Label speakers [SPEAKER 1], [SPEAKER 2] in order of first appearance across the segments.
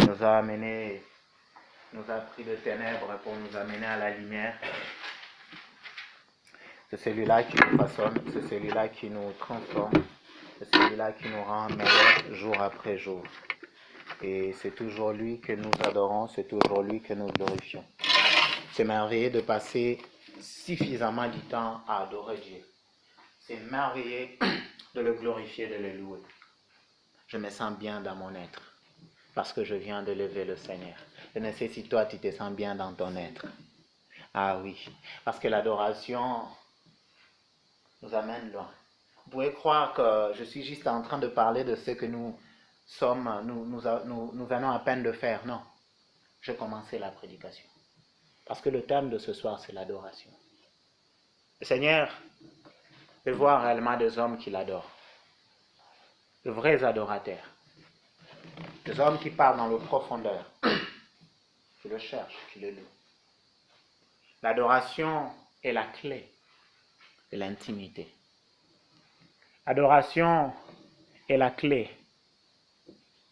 [SPEAKER 1] nous a amenés, nous a pris de ténèbres pour nous amener à la lumière. C'est celui-là qui nous façonne, c'est celui-là qui nous transforme, c'est celui-là qui nous rend meilleurs jour après jour. Et c'est toujours lui que nous adorons, c'est toujours lui que nous glorifions. C'est merveilleux de passer suffisamment du temps à adorer Dieu. C'est merveilleux de le glorifier, de le louer. Je me sens bien dans mon être parce que je viens de lever le Seigneur. Je ne sais si toi tu te sens bien dans ton être. Ah oui, parce que l'adoration nous amène loin. Vous pouvez croire que je suis juste en train de parler de ce que nous venons à peine de faire. Non, j'ai commencé la prédication. Parce que le thème de ce soir, c'est l'adoration. Le Seigneur veut voir réellement des hommes qui l'adorent. De vrais adorateurs. Des hommes qui partent dans le profondeur. Qui le cherchent, qui le louent. L'adoration est la clé de l'intimité. L'adoration est la clé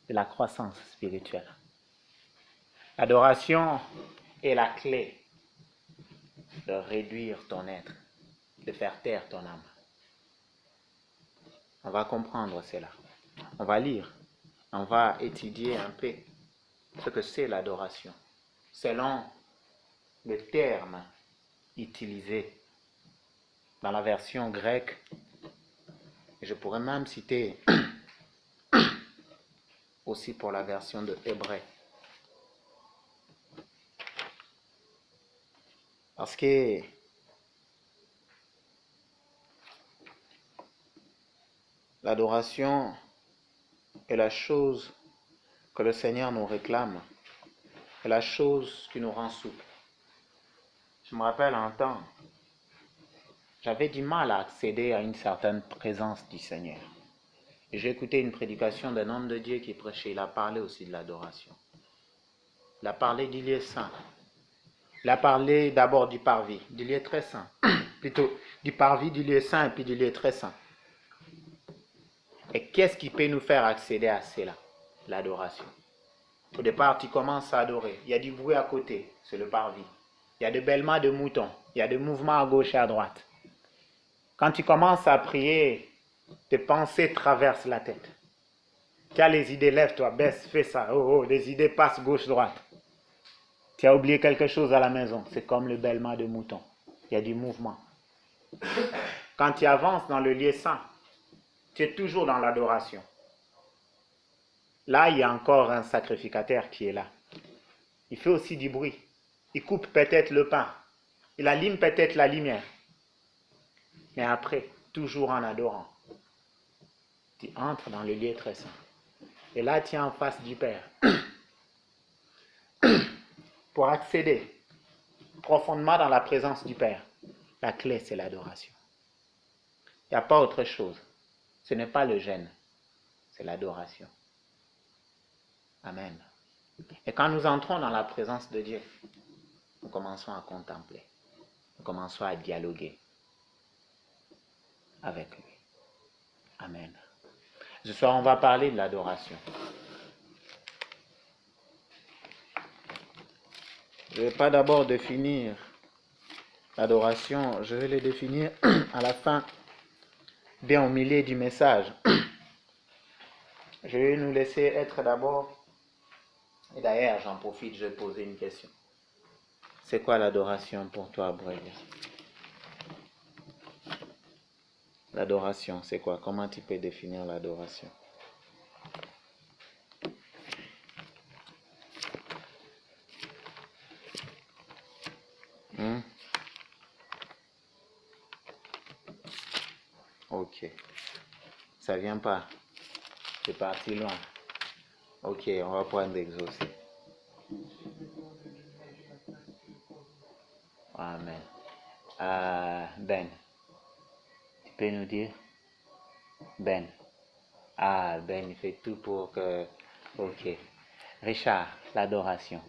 [SPEAKER 1] de la croissance spirituelle. L'adoration est la clé de réduire ton être, de faire taire ton âme. On va comprendre cela. On va lire, on va étudier un peu ce que c'est l'adoration, selon le terme utilisé dans la version grecque. Et je pourrais même citer aussi pour la version de hébreu. Parce que l'adoration est la chose que le Seigneur nous réclame, est la chose qui nous rend souples. Je me rappelle un temps, j'avais du mal à accéder à une certaine présence du Seigneur. Et j'ai écouté une prédication d'un homme de Dieu qui prêchait, il a parlé aussi de l'adoration. Il a parlé du lieu saint. Il a parlé d'abord du parvis, du lieu très saint. Plutôt du parvis, du lieu saint et puis du lieu très saint. Et qu'est-ce qui peut nous faire accéder à cela? L'adoration. Au départ, tu commences à adorer. Il y a du bruit à côté, c'est le parvis. Il y a des bêlements de moutons. Il y a des mouvements à gauche et à droite. Quand tu commences à prier, tes pensées traversent la tête. Tu as les idées, lève-toi, baisse, fais ça. Oh, les idées passent gauche-droite. Tu as oublié quelque chose à la maison. C'est comme le bêlement de moutons. Il y a du mouvement. Quand tu avances dans le lieu saint, tu es toujours dans l'adoration. Là, il y a encore un sacrificateur qui est là. Il fait aussi du bruit. Il coupe peut-être le pain. Il allume peut-être la lumière. Mais après, toujours en adorant, tu entres dans le lieu très saint. Et là, tu es en face du Père. Pour accéder profondément dans la présence du Père, la clé, c'est l'adoration. Il n'y a pas autre chose. Ce n'est pas le jeûne, c'est l'adoration. Amen. Et quand nous entrons dans la présence de Dieu, nous commençons à contempler. Nous commençons à dialoguer avec lui. Amen. Ce soir, on va parler de l'adoration. Je ne vais pas d'abord définir l'adoration, je vais le définir à la fin, bien au milieu du message. Je vais nous laisser être d'abord, et d'ailleurs j'en profite, je vais poser une question. C'est quoi l'adoration pour toi, Brélia? L'adoration, c'est quoi? Comment tu peux définir l'adoration? Ok. Ça vient pas. C'est parti loin. Ok, on va prendre d'exaucer. Amen. Ben, tu peux nous dire? Ben. Ah, Ben, il fait tout pour que... Ok. Richard, l'adoration.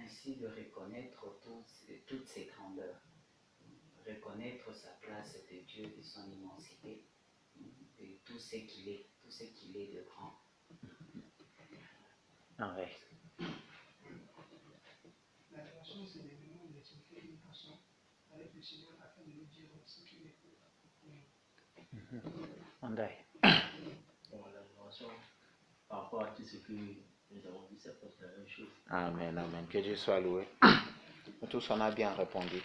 [SPEAKER 2] ainsi de reconnaître toutes ses grandeurs, reconnaître sa place de Dieu, de son immensité, de tout ce qu'il est de grand.
[SPEAKER 1] Ouais.
[SPEAKER 3] L'adoration, c'est l'événement où les fait une façon avec le Seigneur afin de lui dire ce qu'il est pour nous.
[SPEAKER 1] Andai.
[SPEAKER 4] Bon, l'adoration, par rapport à tout ce que nous avons dit, c'est presque la même chose.
[SPEAKER 1] Amen, amen. Que Dieu soit loué. Nous tous, on a bien répondu.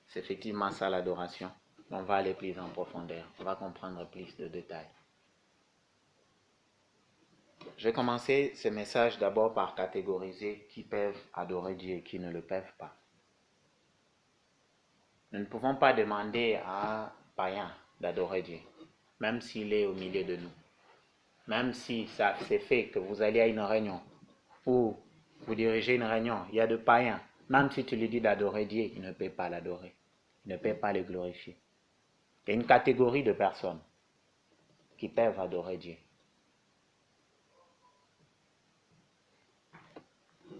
[SPEAKER 1] C'est effectivement ça l'adoration. On va aller plus en profondeur. On va comprendre plus de détails. Je vais commencer ce message d'abord par catégoriser qui peuvent adorer Dieu et qui ne le peuvent pas. Nous ne pouvons pas demander à un païen d'adorer Dieu, même s'il est au milieu de nous. Même si ça c'est fait que vous allez à une réunion ou vous dirigez une réunion, il y a de païens. Même si tu lui dis d'adorer Dieu, il ne peut pas l'adorer. Il ne peut pas le glorifier. Il y a une catégorie de personnes qui peuvent adorer Dieu.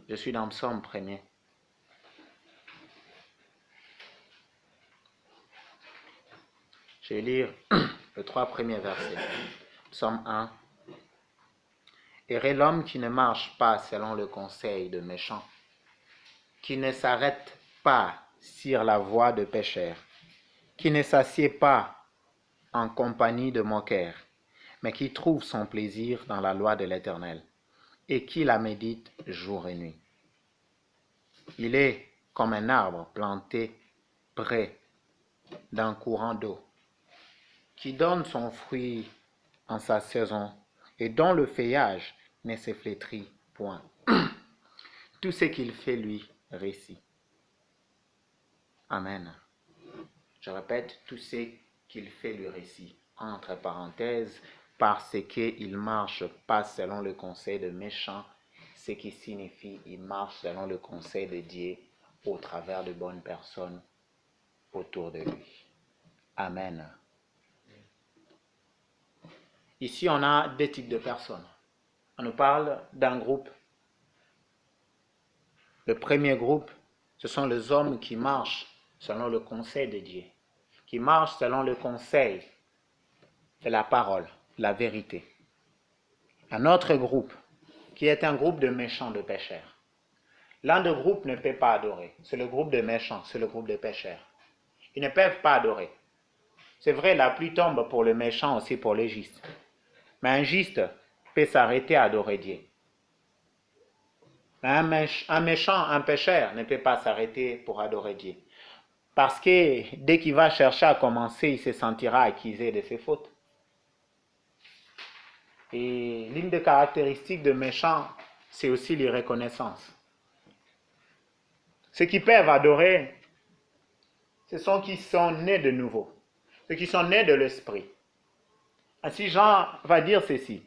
[SPEAKER 1] Je suis dans Psaume 1er. Je vais lire les 3 premiers versets. Psaume 1. Heureux l'homme qui ne marche pas selon le conseil de méchants, qui ne s'arrête pas sur la voie de pécheurs, qui ne s'assied pas en compagnie de moqueurs, mais qui trouve son plaisir dans la loi de l'Éternel, et qui la médite jour et nuit. Il est comme un arbre planté près d'un courant d'eau, qui donne son fruit en sa saison, et dont le feuillage ne se flétrit point. Tout ce qu'il fait lui réussit. Amen. Je répète, tout ce qu'il fait lui réussit. Entre parenthèses, parce qu'il ne marche pas selon le conseil de méchants, ce qui signifie qu'il marche selon le conseil de Dieu au travers de bonnes personnes autour de lui. Amen. Ici, on a 2 types de personnes. On nous parle d'un groupe. Le premier groupe, ce sont les hommes qui marchent selon le conseil de Dieu, qui marchent selon le conseil de la parole, la vérité. Un autre groupe, qui est un groupe de méchants, de pécheurs. L'un des groupes ne peut pas adorer. C'est le groupe de méchants, c'est le groupe de pécheurs. Ils ne peuvent pas adorer. C'est vrai, la pluie tombe pour le méchant, aussi pour les justes. Mais un juste peut s'arrêter à adorer Dieu. Un méchant, un pécheur ne peut pas s'arrêter pour adorer Dieu. Parce que dès qu'il va chercher à commencer, il se sentira accusé de ses fautes. Et l'une des caractéristiques de méchants, c'est aussi l'irreconnaissance. Ceux qui peuvent adorer, ce sont ceux qui sont nés de nouveau, ceux qui sont nés de l'esprit. Ainsi, Jean va dire ceci.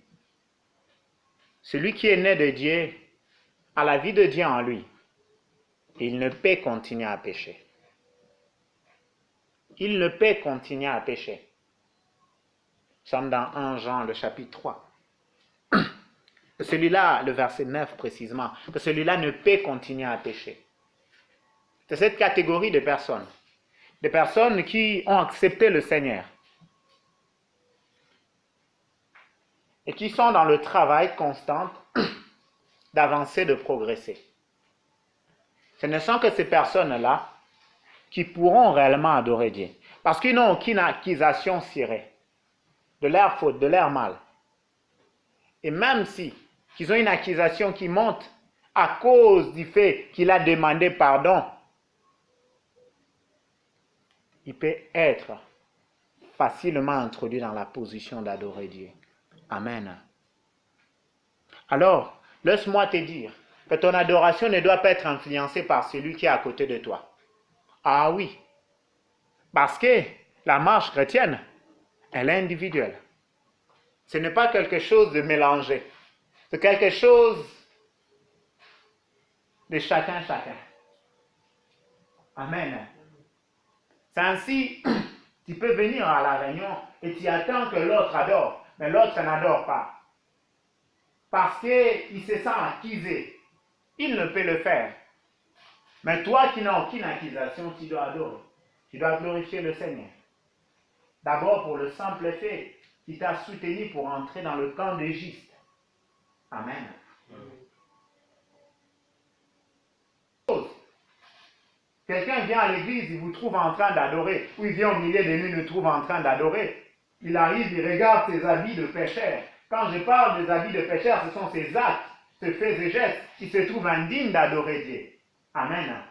[SPEAKER 1] Celui qui est né de Dieu a la vie de Dieu en lui. Il ne peut continuer à pécher. Il ne peut continuer à pécher. Nous sommes dans 1 Jean, le chapitre 3. Celui-là, le verset 9 précisément, que celui-là ne peut continuer à pécher. C'est cette catégorie de personnes. Des personnes qui ont accepté le Seigneur. Et qui sont dans le travail constant d'avancer, de progresser. Ce ne sont que ces personnes-là qui pourront réellement adorer Dieu. Parce qu'ils n'ont aucune accusation cirée de leur faute, de leur mal. Et même si ils ont une accusation qui monte à cause du fait qu'il a demandé pardon, il peut être facilement introduit dans la position d'adorer Dieu. Amen. Alors, laisse-moi te dire que ton adoration ne doit pas être influencée par celui qui est à côté de toi. Ah oui, parce que la marche chrétienne, elle est individuelle. Ce n'est pas quelque chose de mélangé. C'est quelque chose de chacun. Amen. C'est ainsi, tu peux venir à la réunion et tu attends que l'autre adore, mais l'autre n'adore pas. Parce qu'il se sent accusé il ne peut le faire. Mais toi qui n'as aucune accusation, tu dois adorer. Tu dois glorifier le Seigneur. D'abord pour le simple fait qu'il t'a soutenu pour entrer dans le camp d'Égypte. Amen. Quelqu'un vient à l'église, il vous trouve en train d'adorer, ou il vient au milieu de nous, il nous trouve en train d'adorer. Il arrive, il regarde ses habits de pécheur. Quand je parle des habits de pécheur, ce sont ses actes, ses faits et gestes qui se trouvent indignes d'adorer Dieu. Amen.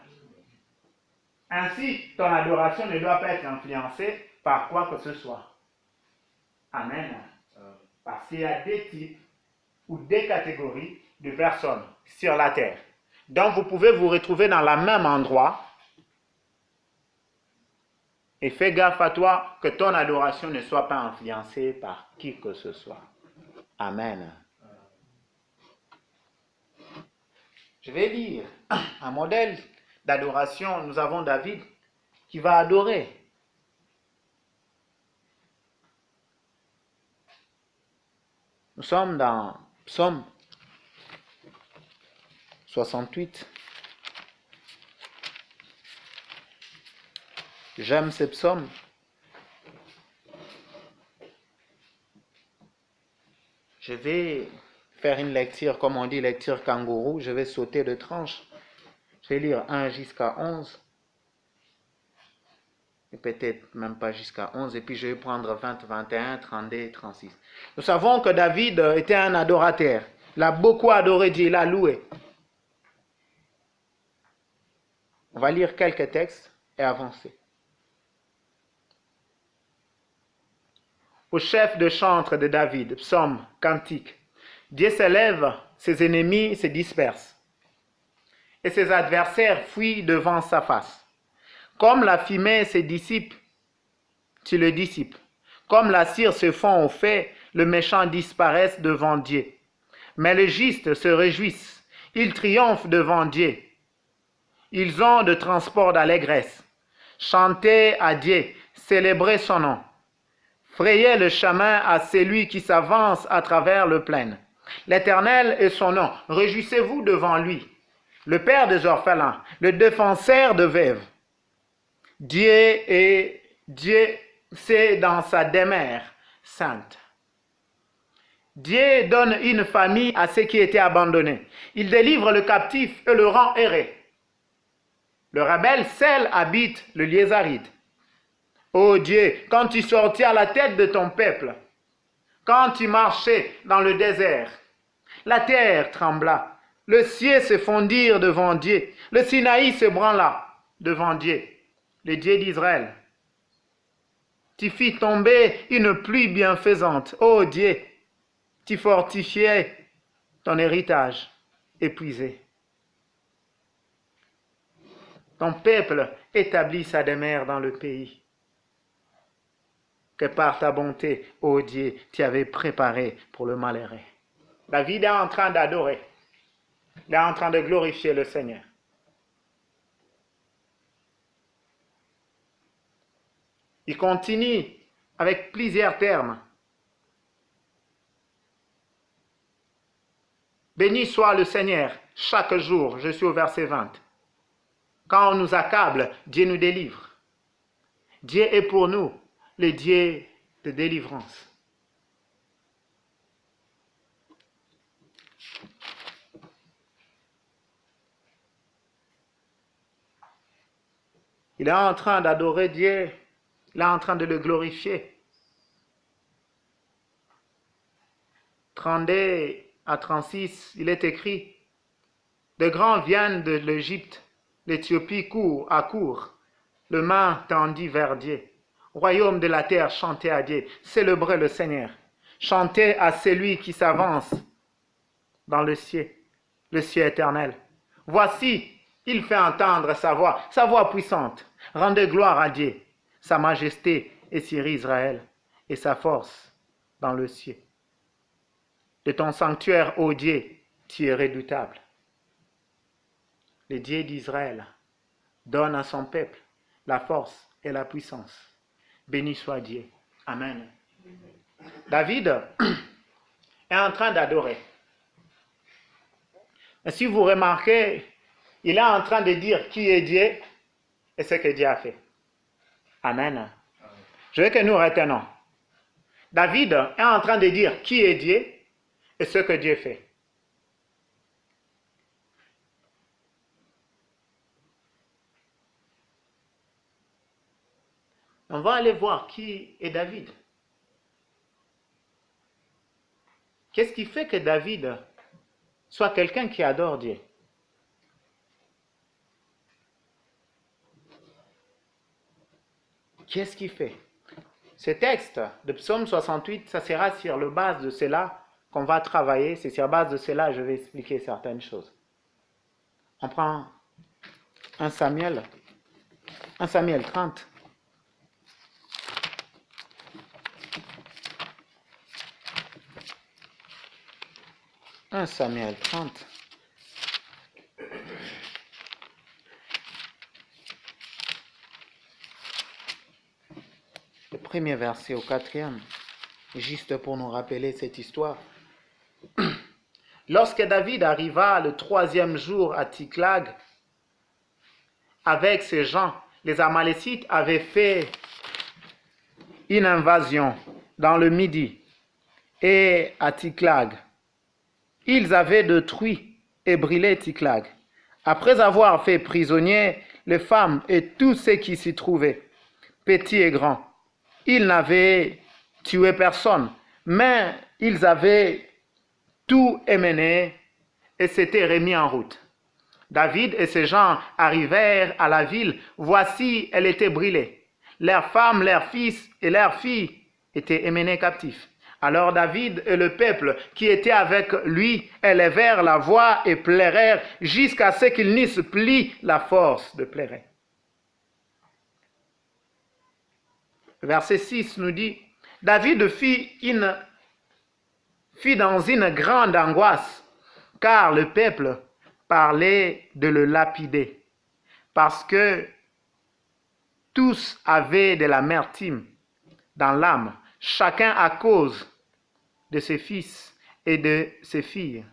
[SPEAKER 1] Ainsi, ton adoration ne doit pas être influencée par quoi que ce soit. Amen. Parce qu'il y a des types ou des catégories de personnes sur la terre. Donc vous pouvez vous retrouver dans le même endroit. Et fais gaffe à toi que ton adoration ne soit pas influencée par qui que ce soit. Amen. Je vais lire un modèle d'adoration. Nous avons David qui va adorer. Nous sommes dans Psaume 68. J'aime ces psaumes. Je vais faire une lecture, comme on dit, lecture kangourou. Je vais sauter de tranches. Je vais lire 1 jusqu'à 11. Et peut-être même pas jusqu'à 11. Et puis je vais prendre 20, 21, 32, 36. Nous savons que David était un adorateur. Il a beaucoup adoré Dieu, il a loué. On va lire quelques textes et avancer. Au chef de chantre de David, psaume, cantique. Dieu s'élève, ses ennemis se dispersent, et ses adversaires fuient devant sa face. Comme la fumée se dissipe, tu le dissipes. Comme la cire se fond au feu, le méchant disparaît devant Dieu. Mais les justes se réjouissent, ils triomphent devant Dieu. Ils ont de transport d'allégresse. Chantez à Dieu, célébrez son nom. Frayez le chemin à celui qui s'avance à travers le plain. L'Éternel est son nom. Réjouissez-vous devant lui. Le Père des orphelins, le défenseur de veuves. Dieu, c'est dans sa demeure sainte. Dieu donne une famille à ceux qui étaient abandonnés. Il délivre le captif et le rend erré. Le rebelle seul habite le lieu aride. Ô Dieu, quand tu sortis à la tête de ton peuple, quand tu marchais dans le désert, la terre trembla, le ciel se fondirent devant Dieu, le Sinaï se branla devant Dieu, le Dieu d'Israël. Tu fis tomber une pluie bienfaisante, ô Dieu, tu fortifiais ton héritage épuisé. Ton peuple établit sa demeure dans le pays que par ta bonté, ô Dieu, tu avais préparé pour le malheureux. David est en train d'adorer. Il est en train de glorifier le Seigneur. Il continue avec plusieurs termes. Béni soit le Seigneur chaque jour. Je suis au verset 20. Quand on nous accable, Dieu nous délivre. Dieu est pour nous le Dieu de délivrance. Il est en train d'adorer Dieu, il est en train de le glorifier. 32 à 36, il est écrit, de grands viennent de l'Égypte, l'Éthiopie court à court, le main tendue vers Dieu. Royaume de la terre, chantez à Dieu, célébrez le Seigneur. Chantez à celui qui s'avance dans le ciel éternel. Voici, il fait entendre sa voix puissante. Rendez gloire à Dieu, sa majesté est sur Israël et sa force dans le ciel. De ton sanctuaire, ô Dieu, tu es redoutable. Le Dieu d'Israël donne à son peuple la force et la puissance. Béni soit Dieu. Amen. David est en train d'adorer. Et si vous remarquez, il est en train de dire qui est Dieu et ce que Dieu a fait. Amen. Je veux que nous retenons. David est en train de dire qui est Dieu et ce que Dieu fait. On va aller voir qui est David. Qu'est-ce qui fait que David soit quelqu'un qui adore Dieu? Qu'est-ce qui fait? Ce texte de Psaume 68, ça sera sur la base de cela qu'on va travailler. C'est sur la base de cela que je vais expliquer certaines choses. On prend 1 Samuel 30. 1 Samuel 30. Le premier verset au 4e, juste pour nous rappeler cette histoire. Lorsque David arriva le 3e jour à Tsiklag, avec ses gens, les Amalécites avaient fait une invasion dans le Midi et à Tsiklag. Ils avaient détruit et brûlé Tsiklag. Après avoir fait prisonniers les femmes et tous ceux qui s'y trouvaient, petits et grands, ils n'avaient tué personne, mais ils avaient tout émené et s'étaient remis en route. David et ses gens arrivèrent à la ville. Voici, elle était brûlée. Leurs femmes, leurs fils et leurs filles étaient emmenés captifs. Alors David et le peuple qui était avec lui élevèrent la voix et pleurèrent jusqu'à ce qu'ils n'eussent plus la force de pleurer. Verset 6 nous dit, David fut dans une grande angoisse, car le peuple parlait de le lapider, parce que tous avaient de l'amertume dans l'âme, chacun à cause de ses fils et de ses filles.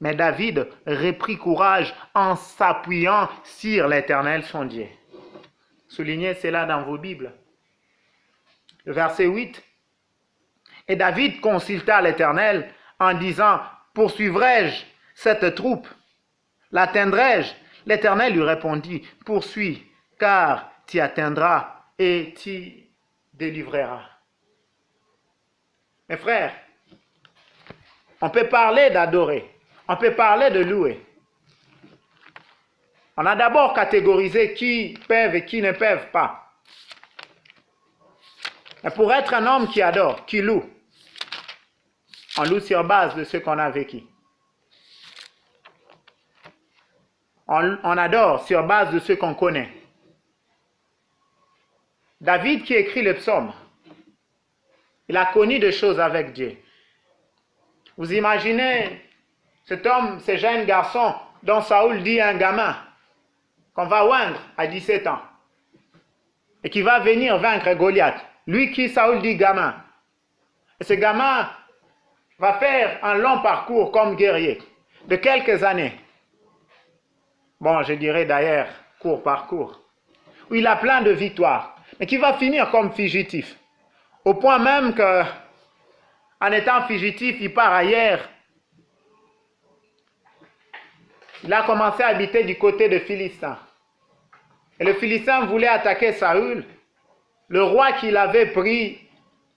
[SPEAKER 1] Mais David reprit courage en s'appuyant sur l'Éternel son Dieu. Soulignez cela dans vos Bibles. Le verset 8. Et David consulta l'Éternel en disant, poursuivrai-je cette troupe? L'atteindrai-je? L'Éternel lui répondit, poursuis, car tu atteindras et tu délivreras. Mes frères, on peut parler d'adorer, on peut parler de louer. On a d'abord catégorisé qui peuvent et qui ne peuvent pas. Et pour être un homme qui adore, qui loue, on loue sur base de ce qu'on a vécu. On adore sur base de ce qu'on connaît. David qui écrit le psaume, il a connu des choses avec Dieu. Vous imaginez cet homme, ce jeune garçon dont Saoul dit un gamin qu'on va oindre à 17 ans et qui va venir vaincre Goliath. Lui qui Saoul dit gamin. Et ce gamin va faire un long parcours comme guerrier de quelques années. Bon, je dirais d'ailleurs court parcours, où il a plein de victoires, mais qui va finir comme fugitif. Au point même que, en étant fugitif, il part ailleurs. Il a commencé à habiter du côté de Philistin. Et le Philistin voulait attaquer Saül. Le roi qui l'avait pris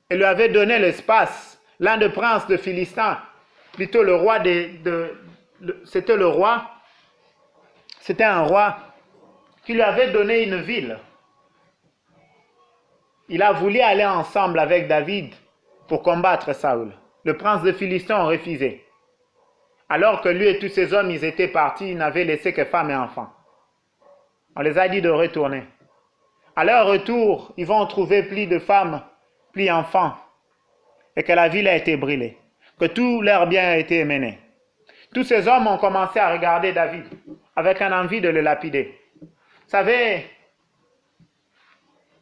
[SPEAKER 1] et lui avait donné l'espace, l'un des princes de Philistin, plutôt le roi c'était un roi qui lui avait donné une ville. Il a voulu aller ensemble avec David pour combattre Saül. Le prince de Philistin a refusé. Alors que lui et tous ses hommes, ils étaient partis, ils n'avaient laissé que femmes et enfants. On les a dit de retourner. À leur retour, ils vont trouver plus de femmes, plus d'enfants, et que la ville a été brûlée, que tous leurs biens a été menés. Tous ces hommes ont commencé à regarder David avec une envie de le lapider. Vous savez,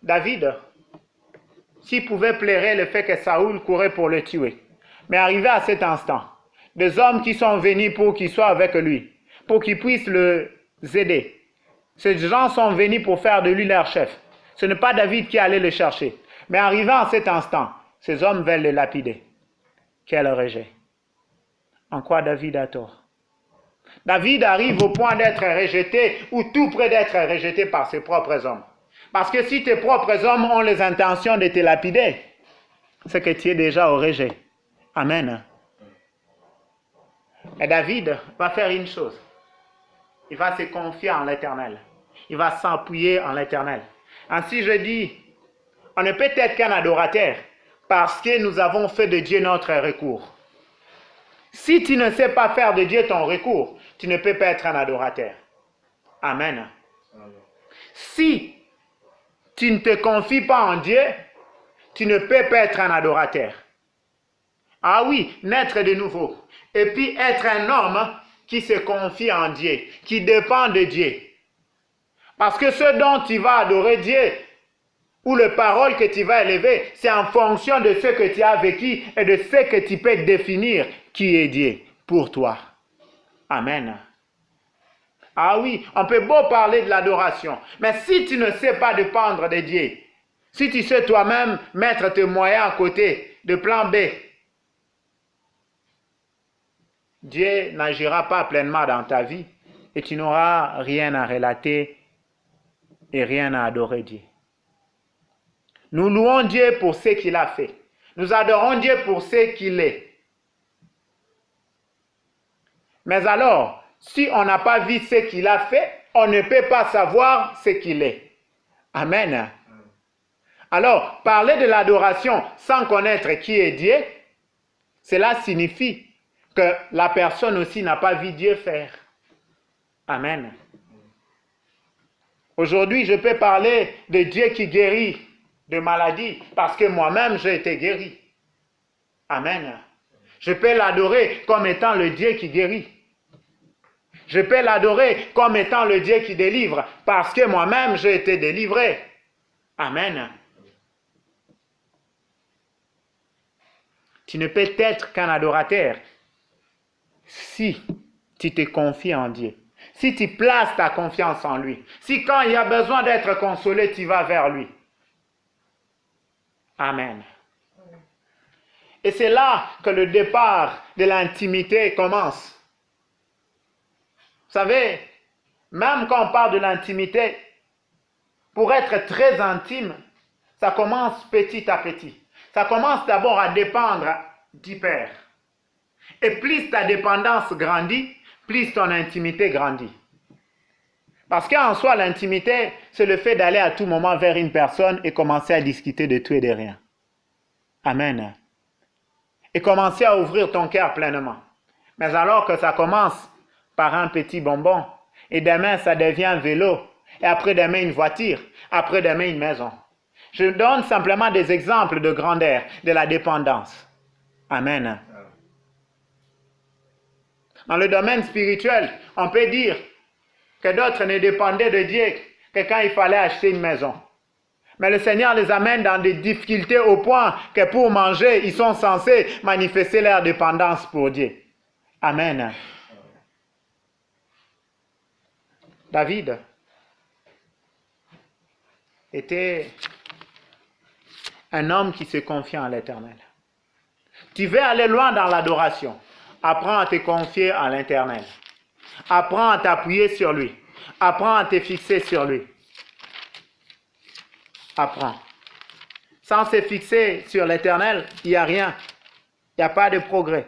[SPEAKER 1] David, s'il pouvait plairer le fait que Saül courait pour le tuer, mais arrivé à cet instant, des hommes qui sont venus pour qu'ils soient avec lui, pour qu'ils puissent le aider. Ces gens sont venus pour faire de lui leur chef. Ce n'est pas David qui allait le chercher. Mais arrivant à cet instant, ces hommes veulent le lapider. Quel rejet. En quoi David a tort? David arrive au point d'être rejeté ou tout près d'être rejeté par ses propres hommes. Parce que si tes propres hommes ont les intentions de te lapider, c'est que tu es déjà au rejet. Amen. Et David va faire une chose. Il va se confier en l'Éternel. Il va s'appuyer en l'Éternel. Ainsi je dis, on ne peut être qu'un adorateur parce que nous avons fait de Dieu notre recours. Si tu ne sais pas faire de Dieu ton recours, tu ne peux pas être un adorateur. Amen. Si tu ne te confies pas en Dieu, tu ne peux pas être un adorateur. Ah oui, naître de nouveau. Et puis être un homme qui se confie en Dieu, qui dépend de Dieu. Parce que ce dont tu vas adorer Dieu, ou les paroles que tu vas élever, c'est en fonction de ce que tu as vécu et de ce que tu peux définir qui est Dieu pour toi. Amen. Ah oui, on peut beau parler de l'adoration, mais si tu ne sais pas dépendre de Dieu, si tu sais toi-même mettre tes moyens à côté de plan B, Dieu n'agira pas pleinement dans ta vie et tu n'auras rien à relater et rien à adorer Dieu. Nous louons Dieu pour ce qu'il a fait. Nous adorons Dieu pour ce qu'il est. Mais alors, si on n'a pas vu ce qu'il a fait, on ne peut pas savoir ce qu'il est. Amen. Alors, parler de l'adoration sans connaître qui est Dieu, cela signifie que la personne aussi n'a pas vu Dieu faire. Amen. Aujourd'hui, je peux parler de Dieu qui guérit de maladies parce que moi-même, j'ai été guéri. Amen. Je peux l'adorer comme étant le Dieu qui guérit. Je peux l'adorer comme étant le Dieu qui délivre parce que moi-même, j'ai été délivré. Amen. Tu ne peux être qu'un adorateur si tu te confies en Dieu. Si tu places ta confiance en lui. Si quand il y a besoin d'être consolé, tu vas vers lui. Amen. Et c'est là que le départ de l'intimité commence. Vous savez, même quand on parle de l'intimité, pour être très intime, ça commence petit à petit. Ça commence d'abord à dépendre du Père. Et plus ta dépendance grandit, plus ton intimité grandit. Parce qu'en soi, l'intimité, c'est le fait d'aller à tout moment vers une personne et commencer à discuter de tout et de rien. Amen. Et commencer à ouvrir ton cœur pleinement. Mais alors que ça commence par un petit bonbon, et demain ça devient un vélo, et après-demain une voiture, après-demain une maison. Je donne simplement des exemples de grandeur, de la dépendance. Amen. Dans le domaine spirituel, on peut dire que d'autres ne dépendaient de Dieu que quand il fallait acheter une maison. Mais le Seigneur les amène dans des difficultés au point que pour manger, ils sont censés manifester leur dépendance pour Dieu. Amen. David était un homme qui se confiait en l'Éternel. Tu veux aller loin dans l'adoration. Apprends à te confier en l'Éternel. Apprends à t'appuyer sur lui. Apprends à te fixer sur lui. Apprends. Sans se fixer sur l'Éternel, il n'y a rien. Il n'y a pas de progrès.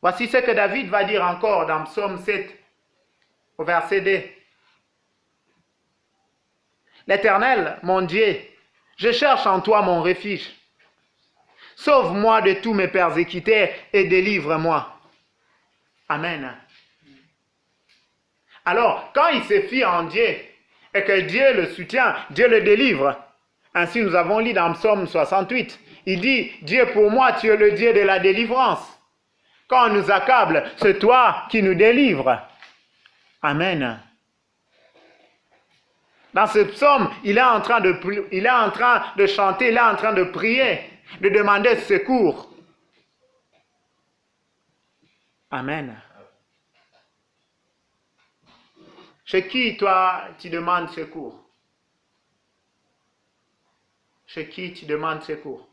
[SPEAKER 1] Voici ce que David va dire encore dans Psaume 7, au verset 2. L'Éternel, mon Dieu, je cherche en toi mon refuge. Sauve-moi de tous mes persécuteurs et délivre-moi. Amen. Alors, quand il se fie en Dieu et que Dieu le soutient, Dieu le délivre. Ainsi, nous avons lu dans Psaume 68. Il dit, Dieu pour moi, tu es le Dieu de la délivrance. Quand on nous accable, c'est toi qui nous délivres. Amen. Dans ce psaume, il est en train de chanter, il est en train de prier, de demander secours. Amen. Chez qui, toi, tu demandes secours? Chez qui tu demandes secours?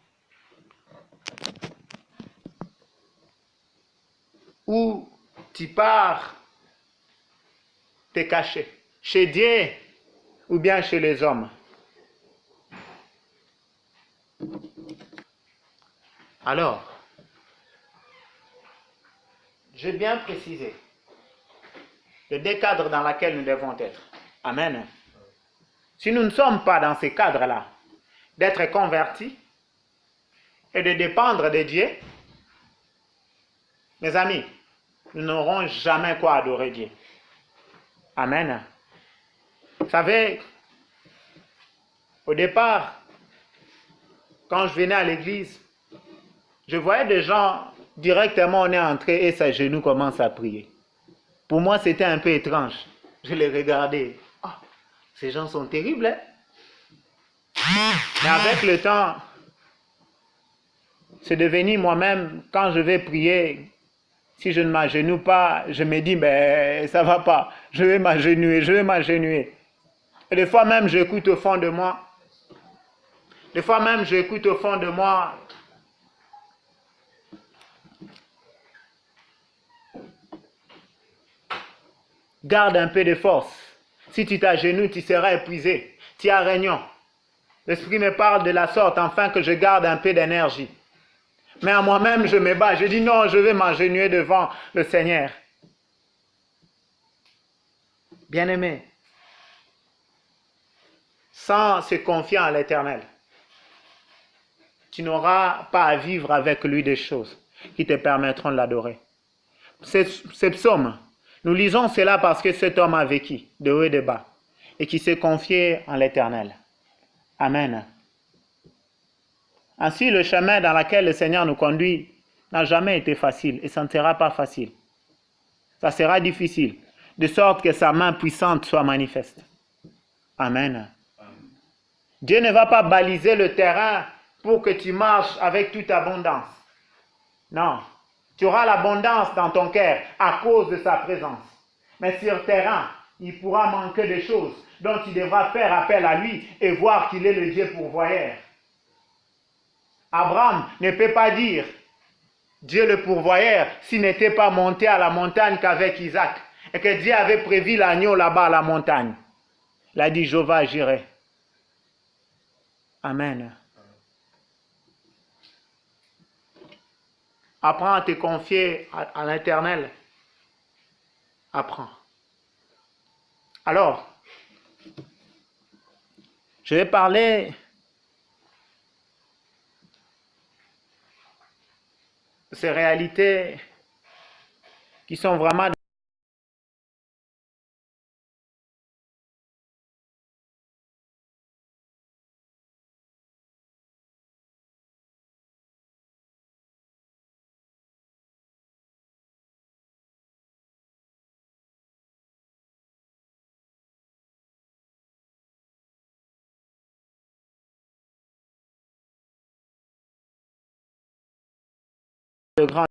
[SPEAKER 1] Où tu pars te cacher? Chez Dieu ou bien chez les hommes? Alors, j'ai bien précisé les deux cadres dans lesquels nous devons être. Amen. Si nous ne sommes pas dans ces cadres-là, d'être convertis et de dépendre de Dieu, mes amis, nous n'aurons jamais quoi adorer Dieu. Amen. Vous savez, au départ, quand je venais à l'église, je voyais des gens, directement on est entré et ses genoux commencent à prier. Pour moi, c'était un peu étrange. Je les regardais. Oh, ces gens sont terribles, hein? Mais avec le temps, c'est devenu moi-même, quand je vais prier, si je ne m'agenouille pas, je me dis, ben, ça va pas. Je vais m'agenouiller. Et des fois même, j'écoute au fond de moi. Garde un peu de force. Si tu t'agenouilles, tu seras épuisé. Tu as réunion. L'Esprit me parle de la sorte, afin que je garde un peu d'énergie. Mais à moi-même, je me bats. Je dis non, je vais m'agenouiller devant le Seigneur. Bien-aimé, sans se confier en l'Éternel, tu n'auras pas à vivre avec lui des choses qui te permettront de l'adorer. Ces psaumes, nous lisons cela parce que cet homme a vécu de haut et de bas et qui s'est confié en l'Éternel. Amen. Ainsi, le chemin dans lequel le Seigneur nous conduit n'a jamais été facile et ça ne sera pas facile. Ça sera difficile, de sorte que sa main puissante soit manifeste. Amen. Dieu ne va pas baliser le terrain pour que tu marches avec toute abondance. Non, tu auras l'abondance dans ton cœur à cause de sa présence. Mais sur le terrain, il pourra manquer de choses dont tu devras faire appel à lui et voir qu'il est le Dieu pourvoyeur. Abraham ne peut pas dire Dieu le pourvoyeur s'il n'était pas monté à la montagne qu'avec Isaac et que Dieu avait prévu l'agneau là-bas à la montagne. Il a dit, Jéhovah, j'irai. Amen. Apprends à te confier à l'Éternel. Apprends. Alors, je vais parler de ces réalités qui sont vraiment